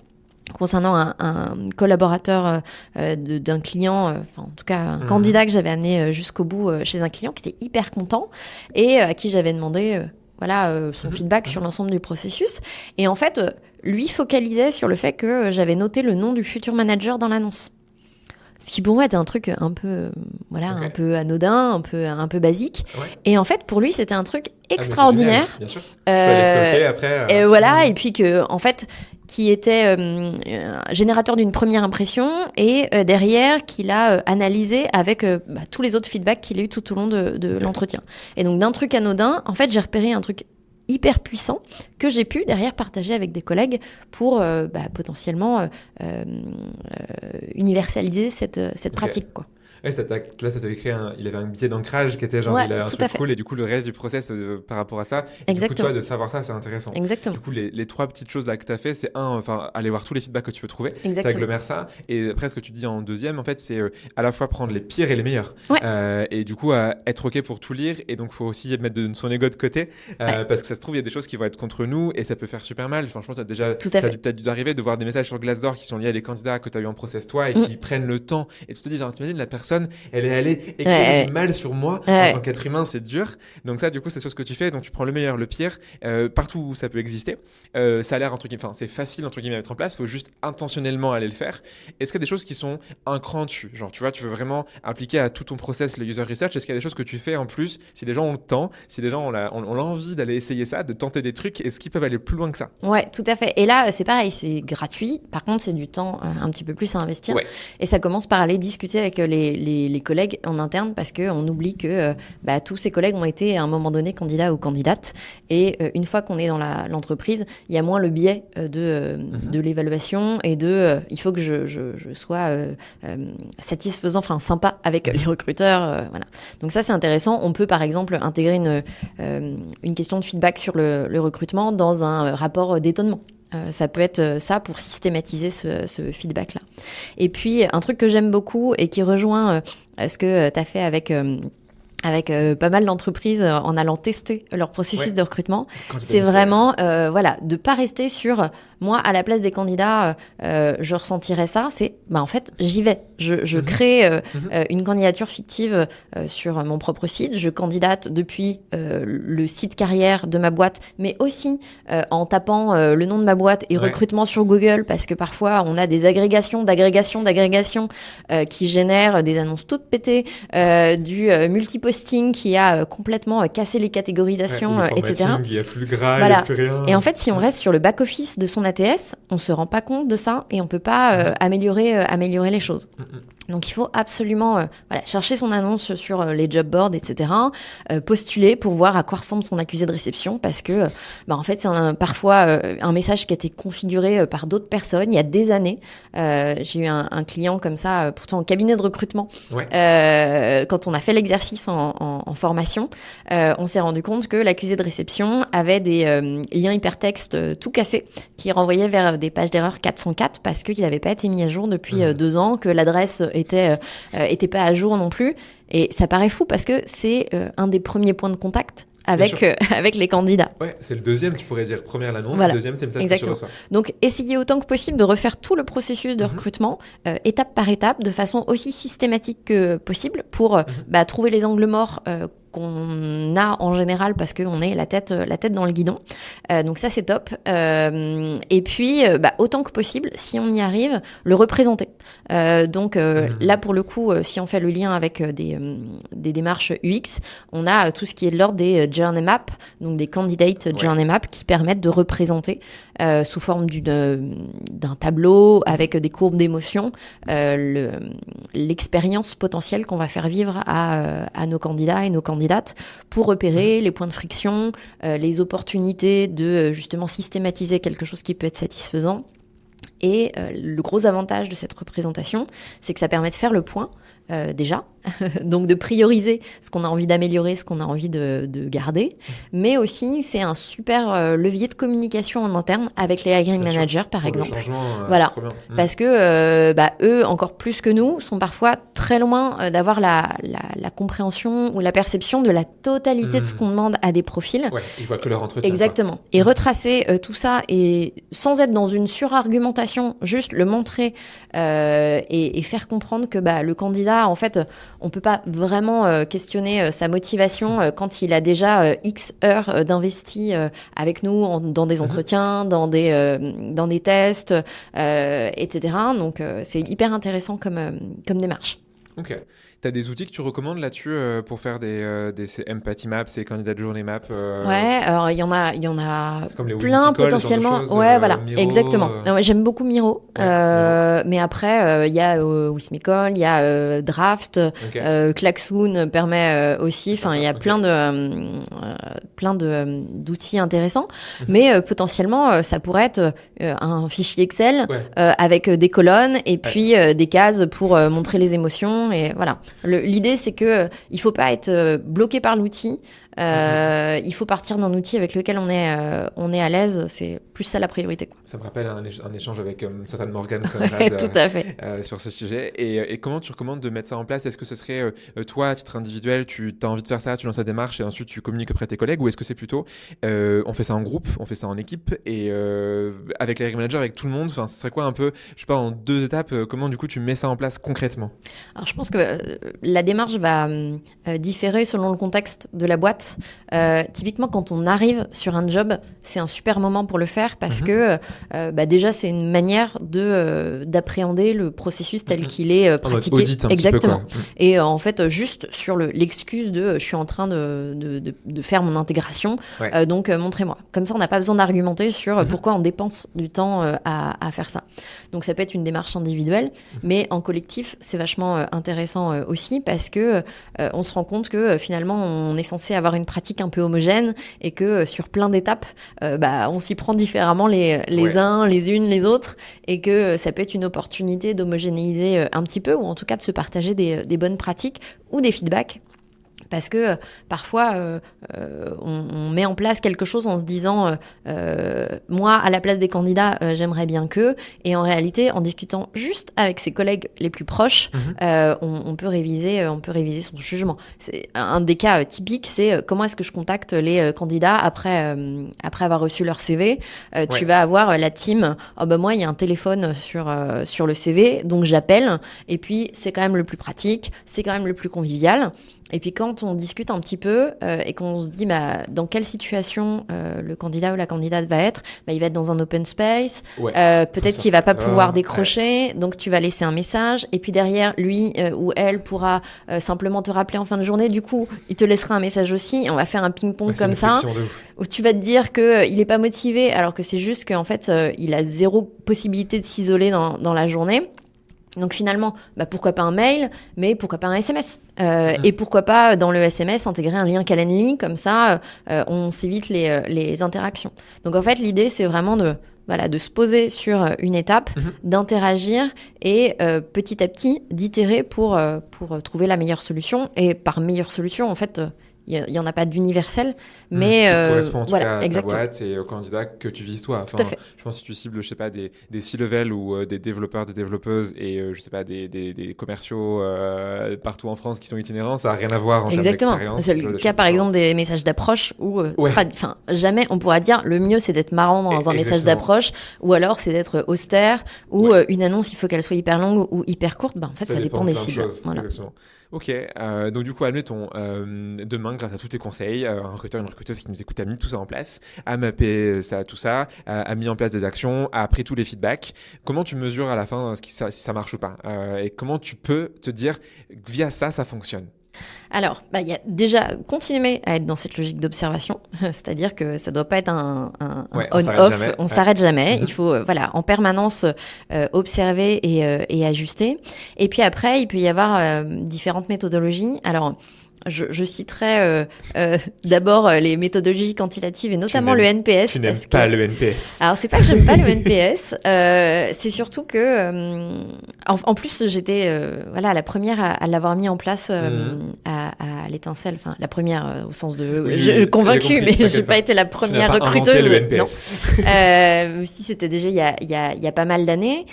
concernant un collaborateur d'un client, en tout cas un candidat que j'avais amené jusqu'au bout chez un client qui était hyper content et à qui j'avais demandé son feedback sur l'ensemble du processus. Et en fait, lui focalisait sur le fait que j'avais noté le nom du futur manager dans l'annonce. Ce qui pour moi était un truc un peu, un peu anodin, un peu basique. Ouais. Et en fait, pour lui, c'était un truc extraordinaire. Bien sûr. Tu peux aller stocker après. Et puis que, en fait, qui était générateur d'une première impression et derrière, qu'il a analysé avec tous les autres feedbacks qu'il a eu tout au long de l'entretien. Et donc, d'un truc anodin, en fait, j'ai repéré un truc hyper puissant que j'ai pu derrière partager avec des collègues pour potentiellement universaliser cette pratique, quoi. Ouais, là, ça t'avait créé il avait un biais d'ancrage qui était genre, il a un truc cool, et du coup, le reste du process par rapport à ça, et du coup, toi, de savoir ça, c'est intéressant. Exactement. Du coup, les trois petites choses là que tu as fait, c'est aller voir tous les feedbacks que tu peux trouver, t'agglomères ça, et après, ce que tu dis en deuxième, en fait, c'est à la fois prendre les pires et les meilleurs. Ouais. Et du coup, être OK pour tout lire, et donc, il faut aussi mettre son ego de côté, parce que ça se trouve, il y a des choses qui vont être contre nous, et ça peut faire super mal. Franchement, ça a peut-être dû arriver de voir des messages sur Glassdoor qui sont liés à des candidats que tu as eu en process toi, et qui prennent le temps, et tu te dis, genre, t'imagines, la personne, elle est allée écrire du mal sur moi en tant qu'être humain, c'est dur. Donc ça, du coup, c'est ce que tu fais. Donc tu prends le meilleur, le pire, partout où ça peut exister. Ça a l'air c'est facile entre guillemets à mettre en place. Il faut juste intentionnellement aller le faire. Est-ce qu'il y a des choses qui sont un cran dessus, genre tu vois, tu veux vraiment appliquer à tout ton process le user research. Est-ce qu'il y a des choses que tu fais en plus, si les gens ont le temps, si les gens ont l'envie d'aller essayer ça, de tenter des trucs, est-ce qu'ils peuvent aller plus loin que ça? Ouais, tout à fait. Et là, c'est pareil, c'est gratuit. Par contre, c'est du temps un petit peu plus à investir. Ouais. Et ça commence par aller discuter avec les collègues en interne parce qu'on oublie que tous ces collègues ont été à un moment donné candidats ou candidates. Et une fois qu'on est dans l'entreprise, il y a moins le biais de l'évaluation et il faut que je sois satisfaisant, sympa avec les recruteurs. Voilà. Donc ça, c'est intéressant. On peut par exemple intégrer une question de feedback sur le recrutement dans un rapport d'étonnement. Ça peut être ça pour systématiser ce feedback-là. Et puis, un truc que j'aime beaucoup et qui rejoint ce que tu as fait avec pas mal d'entreprises en allant tester leur processus de recrutement, c'est vraiment de pas rester sur moi à la place des candidats, je ressentirais ça. C'est en fait j'y vais, je crée une candidature fictive sur mon propre site, je candidate depuis le site carrière de ma boîte, mais aussi en tapant le nom de ma boîte et recrutement sur Google, parce que parfois on a des agrégations qui génèrent des annonces toutes pétées, du multiposting qui a complètement cassé les catégorisations, etc. Il n'y a plus le gras, il n'y a plus rien. Et en fait, si on reste sur le back-office de son ATS, on ne se rend pas compte de ça et on ne peut pas améliorer les choses. Donc, il faut absolument chercher son annonce sur les job boards, etc. Postuler pour voir à quoi ressemble son accusé de réception, parce que en fait, c'est parfois un message qui a été configuré par d'autres personnes il y a des années. J'ai eu un client comme ça, pourtant en cabinet de recrutement. Quand on a fait l'exercice en formation, on s'est rendu compte que l'accusé de réception avait des liens hypertextes tout cassés qui renvoyaient vers des pages d'erreur 404 parce qu'il n'avait pas été mis à jour depuis 2 ans, que l'adresse était pas à jour non plus. Et ça paraît fou parce que c'est un des premiers points de contact avec les candidats. Ouais, c'est le deuxième, tu pourrais dire première l'annonce, le deuxième c'est le message que tu reçois. Donc essayez autant que possible de refaire tout le processus de recrutement étape par étape, de façon aussi systématique que possible pour trouver les angles morts qu'on a en général parce qu'on est la tête dans le guidon. Donc ça, c'est top. Et puis, autant que possible, si on y arrive, le représenter. Là, pour le coup, si on fait le lien avec des démarches UX, on a tout ce qui est de l'ordre des journey maps, donc des candidate journey maps qui permettent de représenter sous forme d'un tableau avec des courbes d'émotion l'expérience potentielle qu'on va faire vivre à nos candidats et nos candidates pour repérer les points de friction, les opportunités de justement systématiser quelque chose qui peut être satisfaisant. Et le gros avantage de cette représentation, c'est que ça permet de faire le point déjà, donc de prioriser ce qu'on a envie d'améliorer, ce qu'on a envie de garder, mais aussi c'est un super levier de communication en interne avec les hiring managers par exemple. Voilà, parce que eux, encore plus que nous, sont parfois très loin d'avoir la compréhension ou la perception de la totalité de ce qu'on demande à des profils. Ouais, ils voient que leur entretien. Exactement. Quoi. Et retracer tout ça et sans être dans une surargumentation, juste le montrer et faire comprendre que le candidat, en fait, on peut pas vraiment questionner sa motivation quand il a déjà X heures d'investi avec nous dans des entretiens, dans des tests, etc. Donc, c'est hyper intéressant comme démarche. Ok. Tu as des outils que tu recommandes là-dessus pour faire ces empathy maps, ces candidate journey maps Ouais, alors il y en a comme les plein potentiellement. Ouais, voilà, Miro, exactement. J'aime beaucoup Miro, mais après il y a Wismicol, il y a Draft, Klaxoon permet aussi. Enfin, il y a plein d'outils intéressants, mais potentiellement ça pourrait être un fichier Excel avec des colonnes et puis des cases pour montrer les émotions et voilà. L'idée, c'est que il faut pas être bloqué par l'outil. Il faut partir d'un outil avec lequel on est à l'aise. C'est plus ça la priorité, quoi. Ça me rappelle un échange avec certaine Morgan tout à fait. Sur ce sujet. Et comment tu recommandes de mettre ça en place ? Est-ce que ce serait toi, à titre individuel, tu as envie de faire ça, tu lances la démarche et ensuite tu communiques auprès de tes collègues, ou est-ce que c'est plutôt on fait ça en groupe, on fait ça en équipe et avec les hiring managers, avec tout le monde ? Enfin, ce serait quoi un peu, je sais pas, en 2 étapes, comment du coup tu mets ça en place concrètement ? Alors, je pense que la démarche va différer selon le contexte de la boîte. Typiquement, quand on arrive sur un job, c'est un super moment pour le faire parce que déjà, c'est une manière d'appréhender le processus tel qu'il est pratiqué. Audit un exactement. Petit peu, quoi. Et en fait, juste sur l'excuse de je suis en train de faire mon intégration, donc montrez-moi. Comme ça, on n'a pas besoin d'argumenter sur pourquoi on dépense du temps à faire ça. Donc, ça peut être une démarche individuelle, mais en collectif, c'est vachement intéressant aussi parce que on se rend compte que finalement, on est censé avoir une pratique un peu homogène et que sur plein d'étapes, on s'y prend différemment les uns, les unes, les autres, et que ça peut être une opportunité d'homogénéiser un petit peu, ou en tout cas de se partager des bonnes pratiques ou des feedbacks. Parce que parfois, on met en place quelque chose en se disant moi, à la place des candidats, j'aimerais bien que. Et en réalité, en discutant juste avec ses collègues les plus proches, on peut réviser son jugement. C'est un des cas typiques, c'est comment est-ce que je contacte les candidats après avoir reçu leur CV. Tu vas avoir la team. Moi, il y a un téléphone sur le CV, donc j'appelle. Et puis, c'est quand même le plus pratique, c'est quand même le plus convivial. Et puis quand on discute un petit peu et qu'on se dit dans quelle situation le candidat ou la candidate va être, il va être dans un open space, peut-être qu'il va pas pouvoir décrocher, donc tu vas laisser un message, et puis derrière lui ou elle pourra simplement te rappeler en fin de journée, du coup il te laissera un message aussi, et on va faire un ping-pong comme ça, où tu vas te dire qu'il est pas motivé alors que c'est juste qu'en fait il a zéro possibilité de s'isoler dans la journée. Donc finalement, pourquoi pas un mail, mais pourquoi pas un SMS et pourquoi pas dans le SMS intégrer un lien Calendly, comme ça on s'évite les interactions. Donc en fait l'idée c'est vraiment de se poser sur une étape, d'interagir et petit à petit d'itérer pour trouver la meilleure solution. Et par meilleure solution, en fait, il n'y en a pas d'universel, mais qui correspond en tout cas à ta exactement. boîte et au candidat que tu vises toi. Tout à fait. Je pense que si tu cibles, je sais pas, des C-level ou des développeurs, des développeuses et je sais pas, des commerciaux partout en France qui sont itinérants, ça n'a rien à voir en termes d'expérience. C'est le cas par exemple des messages d'approche où jamais on pourra dire le mieux c'est d'être marrant dans un message d'approche, ou alors c'est d'être austère, ou une annonce il faut qu'elle soit hyper longue ou hyper courte. En fait ça dépend des cibles. Exactement. Ok, donc du coup, admettons, demain, grâce à tous tes conseils, un recruteur, une recruteuse qui nous écoute a mis tout ça en place, a mappé ça, tout ça, a mis en place des actions, a pris tous les feedbacks. Comment tu mesures à la fin si ça marche ou pas et comment tu peux te dire, via ça, ça fonctionne? Alors, il y a déjà continuer à être dans cette logique d'observation, c'est-à-dire que ça ne doit pas être un Ouais, on-off, on ouais. s'arrête jamais. Mhm. Il faut en permanence observer et ajuster. Et puis après, il peut y avoir différentes méthodologies. Alors, je citerai d'abord les méthodologies quantitatives et notamment le NPS. Tu n'aimes pas le NPS. Alors, c'est pas que j'aime pas le NPS, c'est surtout que, en plus, j'étais la première à l'avoir mis en place à l'étincelle. Enfin, la première au sens de Oui, convaincue, mais j'ai pas été la première recruteuse. Le NPS. Non. Si c'était déjà il y a pas mal d'années.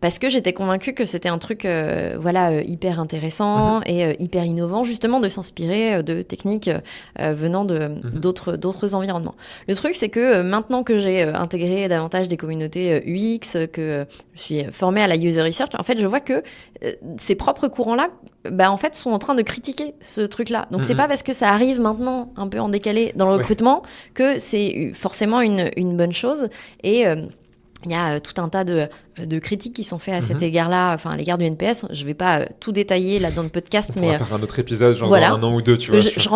Parce que j'étais convaincue que c'était un truc hyper intéressant et hyper innovant, justement de s'inspirer de techniques venant d'autres environnements. Le truc, c'est que maintenant que j'ai intégré davantage des communautés UX, que je suis formée à la user research, en fait, je vois que ces propres courants-là en fait, sont en train de critiquer ce truc-là. Donc, c'est pas parce que ça arrive maintenant, un peu en décalé dans le recrutement, que c'est forcément une bonne chose. Et il y a tout un tas de critiques qui sont faites à cet égard-là, enfin à l'égard du NPS. Je vais pas tout détailler là dans le podcast, mais on va faire un autre épisode, genre dans un an ou deux, tu vois. Je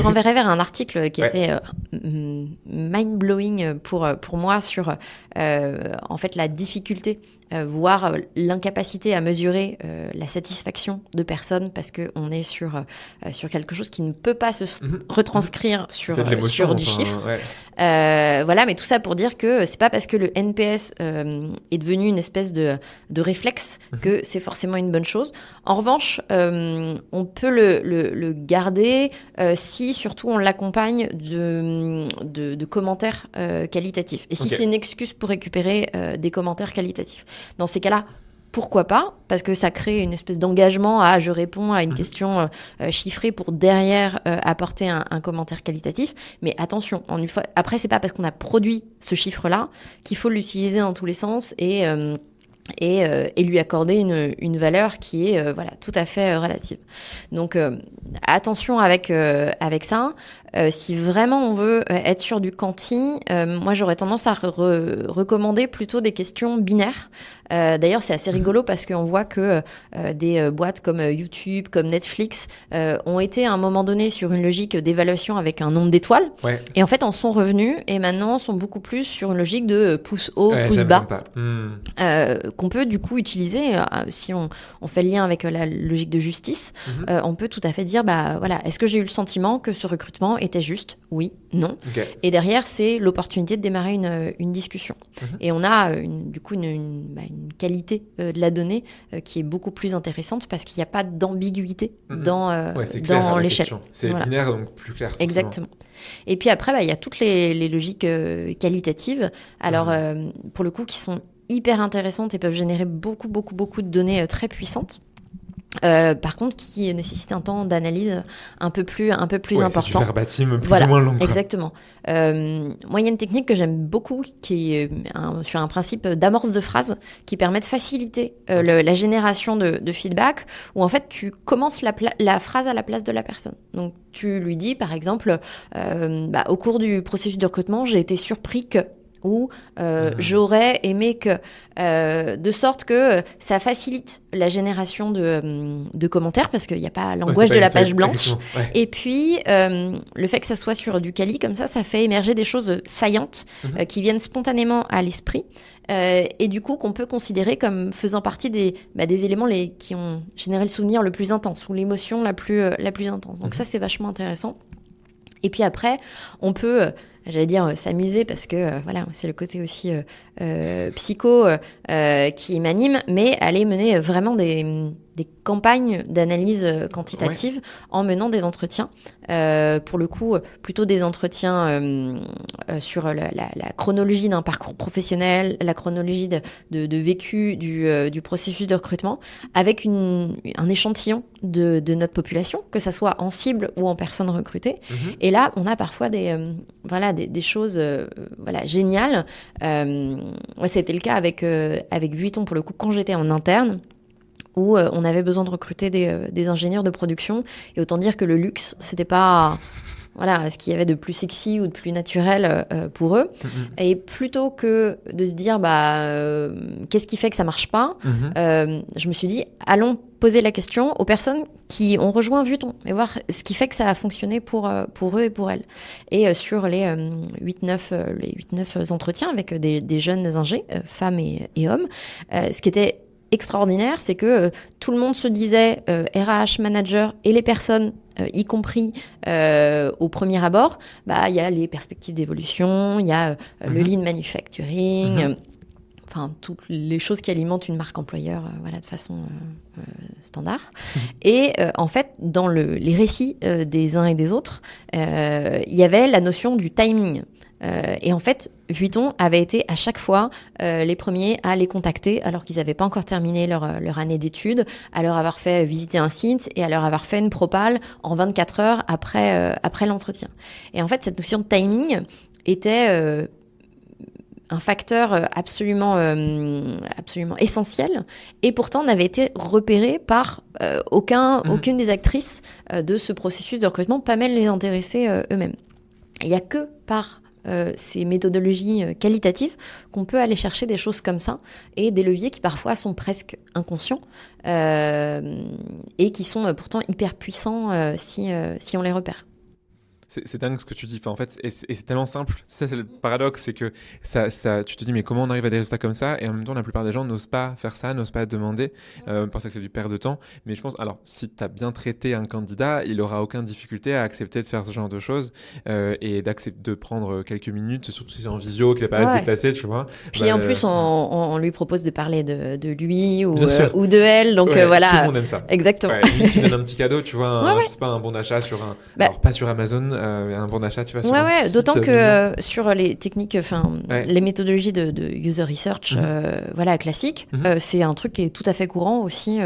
renverrai vers un article qui était mind-blowing pour moi sur en fait la difficulté, voire l'incapacité à mesurer la satisfaction de personnes parce qu'on est sur quelque chose qui ne peut pas se retranscrire sur du chiffre. Ouais. Mais tout ça pour dire que c'est pas parce que le NPS est devenu une espèce de réflexe que c'est forcément une bonne chose. En revanche, on peut le garder si surtout on l'accompagne de commentaires qualitatifs. Et si c'est une excuse pour récupérer des commentaires qualitatifs. Dans ces cas-là, pourquoi pas? Parce que ça crée une espèce d'engagement à je réponds à une question chiffrée pour derrière apporter un commentaire qualitatif. Mais attention, après, c'est pas parce qu'on a produit ce chiffre-là qu'il faut l'utiliser dans tous les sens et lui accorder une valeur qui est tout à fait relative. Donc attention avec ça. Si vraiment on veut être sur du quanti, moi j'aurais tendance à recommander plutôt des questions binaires. D'ailleurs, c'est assez rigolo parce qu'on voit que des boîtes comme YouTube, comme Netflix ont été à un moment donné sur une logique d'évaluation avec un nombre d'étoiles. Ouais. Et en fait, en sont revenus et maintenant sont beaucoup plus sur une logique de pouce haut, pouce bas. Qu'on peut du coup utiliser si on fait le lien avec la logique de justice. On peut tout à fait dire, est-ce que j'ai eu le sentiment que ce recrutement était juste? Oui, non. Okay. Et derrière, c'est l'opportunité de démarrer une discussion. Et on a une qualité de la donnée qui est beaucoup plus intéressante parce qu'il n'y a pas d'ambiguïté dans l'échelle. C'est binaire, donc plus clair. Forcément. Exactement. Et puis après, il y a toutes les logiques qualitatives, alors pour le coup, qui sont hyper intéressantes et peuvent générer beaucoup de données très puissantes. Par contre, qui nécessite un temps d'analyse un peu plus important. C'est du verbatim plus ou moins long. Exactement. Moi, il y a une technique que j'aime beaucoup qui est sur un principe d'amorce de phrase qui permet de faciliter la génération de feedback où en fait tu commences la phrase à la place de la personne. Donc tu lui dis par exemple au cours du processus de recrutement, j'ai été surpris que ou j'aurais aimé que, de sorte que ça facilite la génération de commentaires parce qu'il n'y a pas l'angoisse de la page blanche. Ouais. Et puis, le fait que ça soit sur du quali, comme ça fait émerger des choses saillantes qui viennent spontanément à l'esprit et du coup qu'on peut considérer comme faisant partie des éléments qui ont généré le souvenir le plus intense ou l'émotion la plus intense. Donc ça, c'est vachement intéressant. Et puis après, on peut... j'allais dire s'amuser parce que c'est le côté aussi psycho qui m'anime, mais aller mener vraiment des campagnes d'analyse quantitative en menant des entretiens. Pour le coup, plutôt des entretiens sur la chronologie d'un parcours professionnel, la chronologie de vécu du processus de recrutement, avec un échantillon de notre population, que ça soit en cible ou en personne recrutée. Et là, on a parfois des choses géniales. C'était le cas avec Vuitton, pour le coup, quand j'étais en interne, où on avait besoin de recruter des ingénieurs de production. Et autant dire que le luxe, c'était pas ce qu'il y avait de plus sexy ou de plus naturel pour eux. Et plutôt que de se dire qu'est-ce qui fait que ça marche pas, je me suis dit allons poser la question aux personnes qui ont rejoint Vuitton et voir ce qui fait que ça a fonctionné pour eux et pour elles. Et sur les 8-9 entretiens avec des jeunes ingés, femmes et hommes, ce qui était extraordinaire, c'est que tout le monde se disait RH, manager et les personnes, y compris au premier abord, il y a les perspectives d'évolution, il y a le lean manufacturing, toutes les choses qui alimentent une marque employeur de façon standard. Et en fait, dans les récits des uns et des autres, il y avait la notion du timing. Et en fait, Vuitton avait été à chaque fois les premiers à les contacter alors qu'ils n'avaient pas encore terminé leur année d'études, à leur avoir fait visiter un site et à leur avoir fait une propale en 24 heures après l'entretien. Et en fait, cette notion de timing était un facteur absolument essentiel et pourtant n'avait été repéré par aucune des actrices de ce processus de recrutement, pas même les intéressés eux-mêmes. Il n'y a que par ces méthodologies qualitatives qu'on peut aller chercher des choses comme ça et des leviers qui parfois sont presque inconscients et qui sont pourtant hyper puissants si on les repère. C'est dingue ce que tu dis. Enfin, en fait, et c'est tellement simple. Ça, c'est le paradoxe, c'est que ça, tu te dis, mais comment on arrive à des résultats comme ça? Et en même temps, la plupart des gens n'osent pas faire ça, n'osent pas demander, parce que c'est du perte de temps. Mais je pense, alors, si tu as bien traité un candidat, il aura aucune difficulté à accepter de faire ce genre de choses et d'accepter de prendre quelques minutes, surtout si c'est en visio, qu'il n'a pas à se déplacer, tu vois. Puis en plus, on lui propose de parler de lui ou de elle. Donc voilà. Tout le monde aime ça. Exactement. Ouais, lui, tu donnes un petit cadeau, tu vois, je sais pas, un bon d'achat sur un. Alors, pas sur Amazon. Un bon d'achat, tu vois. Sur d'autant que sur les techniques, les méthodologies de user research, classiques, c'est un truc qui est tout à fait courant aussi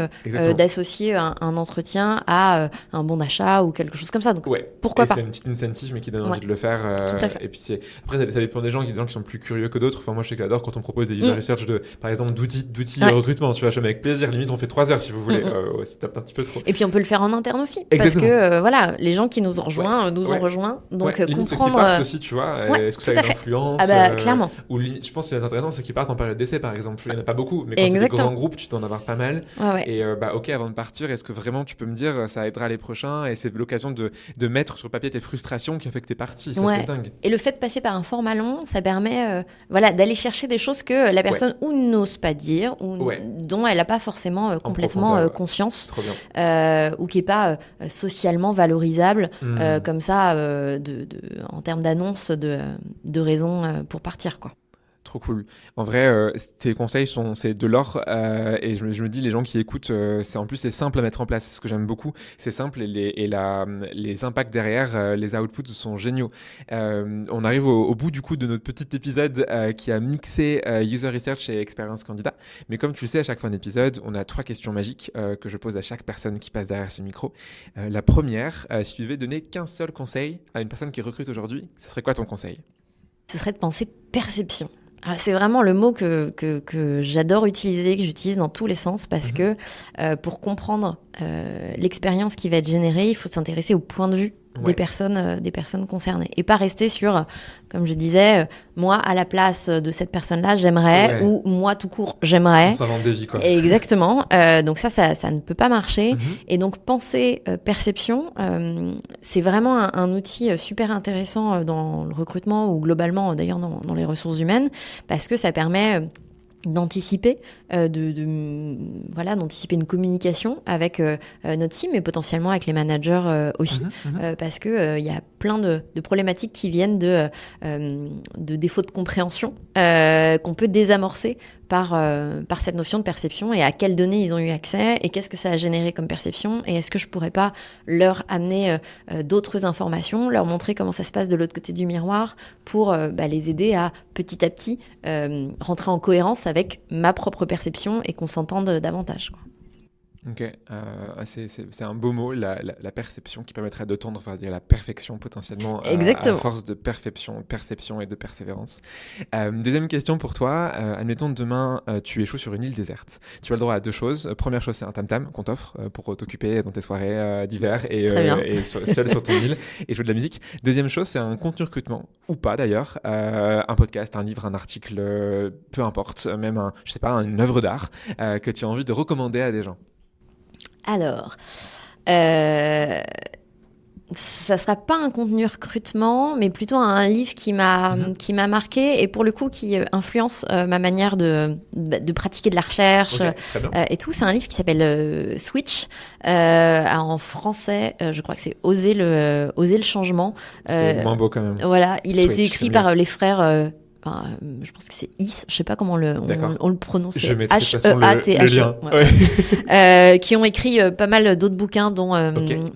d'associer un entretien à un bon d'achat ou quelque chose comme ça. Donc pourquoi pas? C'est une petite incentive, mais qui donne envie de le faire. Tout à fait. Et puis après, ça dépend des gens, qui sont plus curieux que d'autres. Enfin, moi, je sais que j'adore quand on propose des user research par exemple, d'outils recrutement. Tu vois, je fais avec plaisir. Limite, on fait 3 heures si vous voulez. C'est un petit peu trop. Et puis on peut le faire en interne aussi, Exactement. parce que les gens qui nous ont rejoints nous ont rejoints. Donc comprendre aussi, tu vois, est-ce que ça a une influence clairement. Ou je pense que c'est intéressant, c'est qu'ils partent en période d'essai par exemple. Il n'y en a pas beaucoup, mais quand c'est des grands groupes, tu dois en avoir pas mal. Et ok, avant de partir, est-ce que vraiment tu peux me dire ça aidera les prochains et c'est l'occasion de mettre sur papier tes frustrations qui ont fait que t'es parti. Ça, c'est dingue. Et le fait de passer par un format long, ça permet d'aller chercher des choses que la personne ou n'ose pas dire ou dont elle n'a pas forcément complètement conscience. Trop bien. Ou qui n'est pas socialement valorisable comme ça en termes d'annonce de raisons pour partir, quoi. Trop cool. En vrai, tes conseils c'est de l'or et je me dis les gens qui écoutent, c'est simple à mettre en place. C'est ce que j'aime beaucoup. C'est simple et les impacts derrière, les outputs sont géniaux. On arrive au bout du coup de notre petit épisode qui a mixé user research et expérience candidat. Mais comme tu le sais, à chaque fin d'épisode, on a 3 questions magiques que je pose à chaque personne qui passe derrière ce micro. La première, si tu devais donner qu'un seul conseil à une personne qui recrute aujourd'hui, ce serait quoi ton conseil? Ce serait de penser perception. C'est vraiment le mot que j'adore utiliser, que j'utilise dans tous les sens parce que pour comprendre l'expérience qui va être générée, il faut s'intéresser au point de vue des personnes concernées et pas rester sur, comme je disais, moi à la place de cette personne-là, j'aimerais ou moi tout court, j'aimerais. Ça vend des vies, quoi. Exactement. Donc ça ne peut pas marcher. Et donc penser perception, c'est vraiment un outil super intéressant dans le recrutement ou globalement d'ailleurs dans les ressources humaines parce que ça permet d'anticiper d'anticiper une communication avec notre team et potentiellement avec les managers aussi parce que il y a plein de problématiques qui viennent de défauts de compréhension qu'on peut désamorcer par cette notion de perception et à quelles données ils ont eu accès et qu'est-ce que ça a généré comme perception et est-ce que je pourrais pas leur amener d'autres informations, leur montrer comment ça se passe de l'autre côté du miroir pour les aider à petit rentrer en cohérence avec ma propre perception et qu'on s'entende davantage, quoi. Ok, c'est un beau mot, la perception, qui permettrait de tendre vers dire la perfection potentiellement à force de perception et de persévérance. Deuxième question pour toi, admettons demain tu échoues sur une île déserte. Tu as le droit à deux choses. Première chose, c'est un tam-tam qu'on t'offre pour t'occuper dans tes soirées d'hiver et seul sur ton île et jouer de la musique. Deuxième chose, c'est un contenu recrutement, ou pas d'ailleurs, un podcast, un livre, un article, peu importe, même une œuvre d'art que tu as envie de recommander à des gens. Alors, ça sera pas un contenu recrutement, mais plutôt un livre qui m'a marqué et pour le coup qui influence ma manière de pratiquer de la recherche et tout. C'est un livre qui s'appelle Switch. En français, je crois que c'est Oser le changement. C'est moins beau quand même. Voilà, il a été écrit par les frères. Je pense que c'est Is, je sais pas comment on le prononce, c'est H-E-A-T-H, qui ont écrit pas mal d'autres bouquins, dont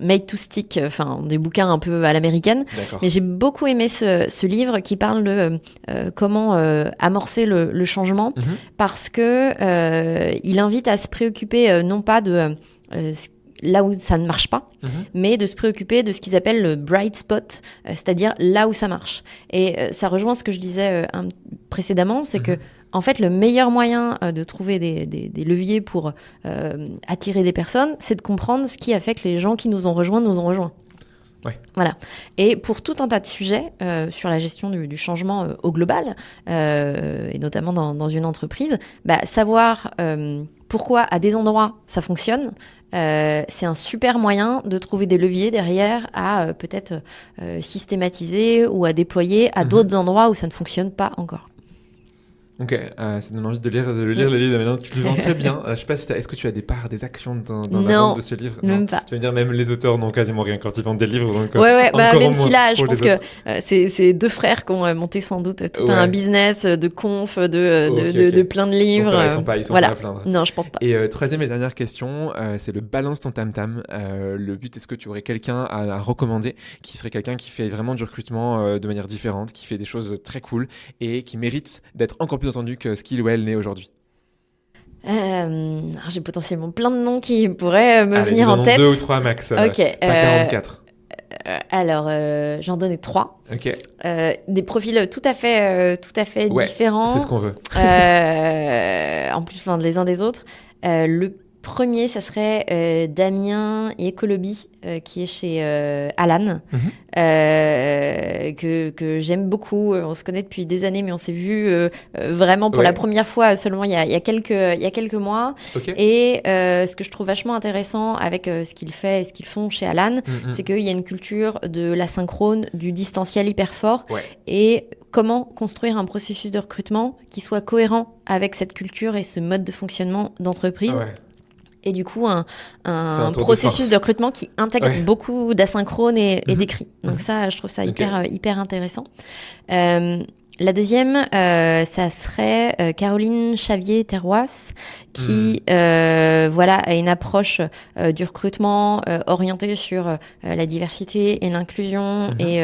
Made to Stick, des bouquins un peu à l'américaine. Mais j'ai beaucoup aimé ce livre qui parle de comment amorcer le changement, parce que il invite à se préoccuper non pas de là où ça ne marche pas, mais de se préoccuper de ce qu'ils appellent le bright spot, c'est-à-dire là où ça marche. Et ça rejoint ce que je disais précédemment, c'est que en fait, le meilleur moyen de trouver des leviers pour attirer des personnes, c'est de comprendre ce qui a fait que les gens qui nous ont rejoints. Ouais. Voilà. Et pour tout un tas de sujets sur la gestion du changement au global, et notamment dans une entreprise, savoir pourquoi à des endroits ça fonctionne, c'est un super moyen de trouver des leviers derrière à peut-être systématiser ou à déployer à d'autres endroits où ça ne fonctionne pas encore. Ok, ça donne envie de lire le livre. Maintenant, tu le vends très bien. Je sais pas est-ce que tu as des parts, des actions dans la vente de ce livre? Même pas. Tu veux dire, même les auteurs n'ont quasiment rien quand ils vendent des livres. Donc, même si là, je pense que c'est deux frères qui ont monté sans doute tout un business de conf, de plein de livres. Donc, ils sont pas à plaindre. Non, je pense pas. Et troisième et dernière question, c'est le balance ton tam-tam. Le but, est-ce que tu aurais quelqu'un à recommander qui serait quelqu'un qui fait vraiment du recrutement de manière différente, qui fait des choses très cool et qui mérite d'être encore plus entendu que ce qu'il ou elle n'est aujourd'hui? J'ai potentiellement plein de noms qui pourraient me venir en tête. 2 ou 3 max, pas 44. Alors, j'en donnais 3. Ok. Des profils tout à fait différents. C'est ce qu'on veut. En plus, les uns des autres. Le premier, ça serait Damien Yekolobi, qui est chez Alan, que j'aime beaucoup. On se connaît depuis des années, mais on s'est vu vraiment pour la première fois seulement il y a quelques mois. Okay. Et ce que je trouve vachement intéressant avec ce qu'il fait et ce qu'ils font chez Alan, c'est qu'il y a une culture de l'asynchrone, du distanciel hyper fort. Et comment construire un processus de recrutement qui soit cohérent avec cette culture et ce mode de fonctionnement d'entreprise. Et du coup, un processus de recrutement qui intègre beaucoup d'asynchrone et d'écrit. Donc ça, je trouve ça hyper intéressant. La deuxième, ça serait Caroline Xavier-Terrois, qui a une approche du recrutement orientée sur la diversité et l'inclusion et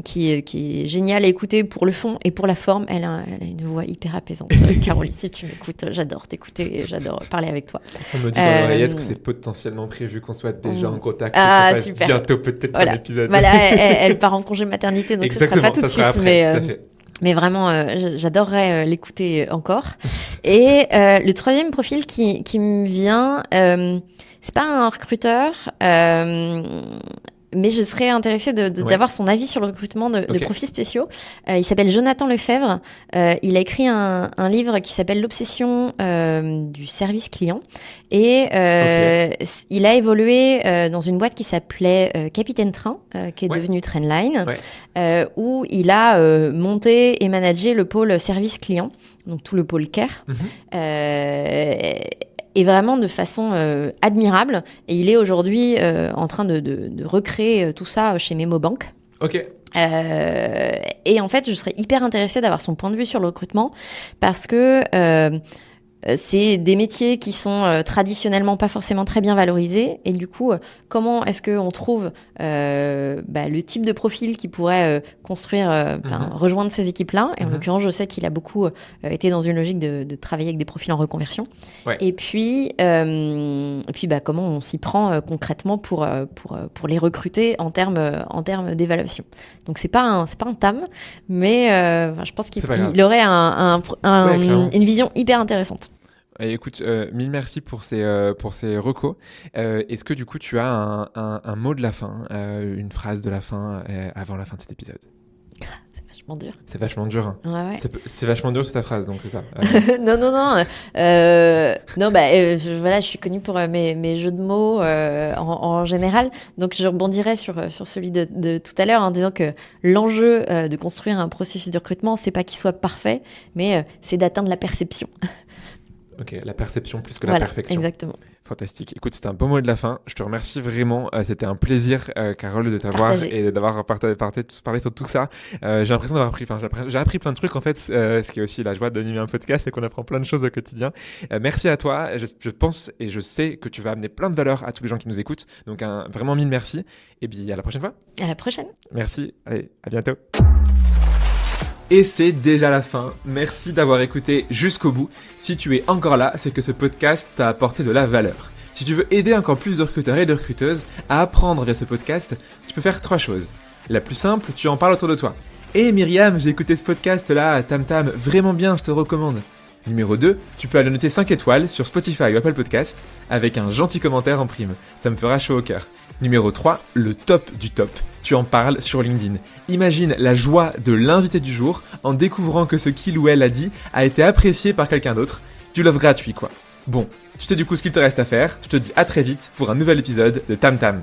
qui est géniale à écouter pour le fond et pour la forme. Elle a une voix hyper apaisante. Caroline, si tu m'écoutes, j'adore t'écouter et j'adore parler avec toi. On me dit dans l'oreillette que c'est potentiellement prévu qu'on soit déjà en contact et qu'on fasse bientôt peut-être un épisode. Voilà, elle part en congé maternité, donc ce ne sera pas tout de suite. Après, mais vraiment, j'adorerais l'écouter encore. Et le troisième profil qui me vient, c'est pas un recruteur, mais je serais intéressée d'avoir son avis sur le recrutement de profils spéciaux. Il s'appelle Jonathan Lefebvre. Il a écrit un livre qui s'appelle L'obsession du service client. Et il a évolué dans une boîte qui s'appelait Capitaine Train, qui est devenue Trendline, où il a monté et managé le pôle service client, donc tout le pôle care. Et vraiment de façon admirable. Et il est aujourd'hui en train de recréer tout ça chez Memobank. Ok. Et en fait, je serais hyper intéressée d'avoir son point de vue sur le recrutement parce que c'est des métiers qui sont traditionnellement pas forcément très bien valorisés. Et du coup, comment est-ce qu'on trouve le type de profil qui pourrait rejoindre ces équipes-là. Et en l'occurrence, je sais qu'il a beaucoup été dans une logique de travailler avec des profils en reconversion. Ouais. Et puis comment on s'y prend concrètement pour les recruter en termes d'évaluation. Donc, c'est pas un TAM, mais je pense qu'il aurait une vision hyper intéressante. Écoute, mille merci pour ces recos. Est-ce que du coup tu as un mot de la fin, une phrase de la fin avant la fin de cet épisode? C'est vachement dur. C'est vachement dur. Hein. Ouais. C'est vachement dur, c'est ta phrase, donc c'est ça. Non. Je suis connue pour mes jeux de mots en général. Donc je rebondirais sur celui de tout à l'heure en disant que l'enjeu de construire un processus de recrutement, c'est pas qu'il soit parfait, mais c'est d'atteindre la perception. Ok, la perception plus que la perfection. Exactement. Fantastique. Écoute, c'était un beau mot de la fin. Je te remercie vraiment. C'était un plaisir, Carole, de t'avoir et d'avoir parlé sur tout ça. J'ai l'impression d'avoir j'ai appris plein de trucs en fait. Ce qui est aussi la joie d'animer un podcast, c'est qu'on apprend plein de choses au quotidien. Merci à toi. Je pense et je sais que tu vas amener plein de valeur à tous les gens qui nous écoutent. Donc vraiment mille merci. Et puis à la prochaine fois. À la prochaine. Merci. Allez, à bientôt. Et c'est déjà la fin. Merci d'avoir écouté jusqu'au bout. Si tu es encore là, c'est que ce podcast t'a apporté de la valeur. Si tu veux aider encore plus de recruteurs et de recruteuses à apprendre via ce podcast, tu peux faire 3 choses. La plus simple, tu en parles autour de toi. Hey Myriam, j'ai écouté ce podcast-là, Tam Tam, vraiment bien, je te le recommande. Numéro 2, tu peux aller noter 5 étoiles sur Spotify ou Apple Podcast avec un gentil commentaire en prime. Ça me fera chaud au cœur. Numéro 3, le top du top. Tu en parles sur LinkedIn. Imagine la joie de l'invité du jour en découvrant que ce qu'il ou elle a dit a été apprécié par quelqu'un d'autre. Du love gratuit quoi. Bon, tu sais du coup ce qu'il te reste à faire. Je te dis à très vite pour un nouvel épisode de Tam Tam.